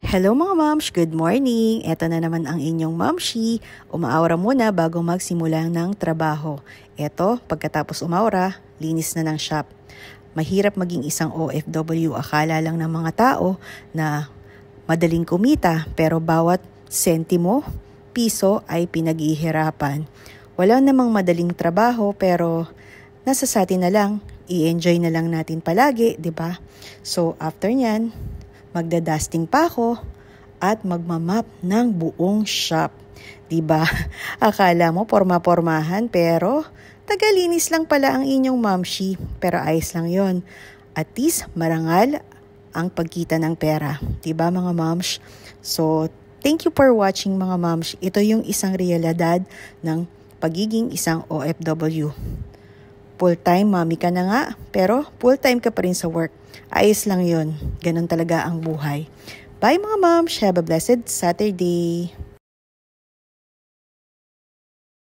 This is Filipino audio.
Hello mga moms, good morning! Ito na naman ang inyong momshi. Umaawra muna bago magsimula ng trabaho. Ito, pagkatapos umaawra, linis na ng shop. Mahirap maging isang OFW. Akala lang ng mga tao na madaling kumita, pero bawat sentimo, piso ay pinaghihirapan. Wala namang madaling trabaho, pero nasa sa atin na lang, i-enjoy na lang natin palagi, 'di ba? So after nyan, magdadusting pa ako at magmamap ng buong shop. Diba? Akala mo porma-pormahan pero tagalinis lang pala ang inyong momshi. Pero ayos lang yon. At least marangal ang pagkita ng pera. Diba mga moms? So thank you for watching mga moms. Ito yung isang realidad ng pagiging isang OFW. Full-time mommy ka na nga, pero full-time ka pa rin sa work. Ayos lang yon. Ganon talaga ang buhay. Bye mga moms. Have a blessed Saturday.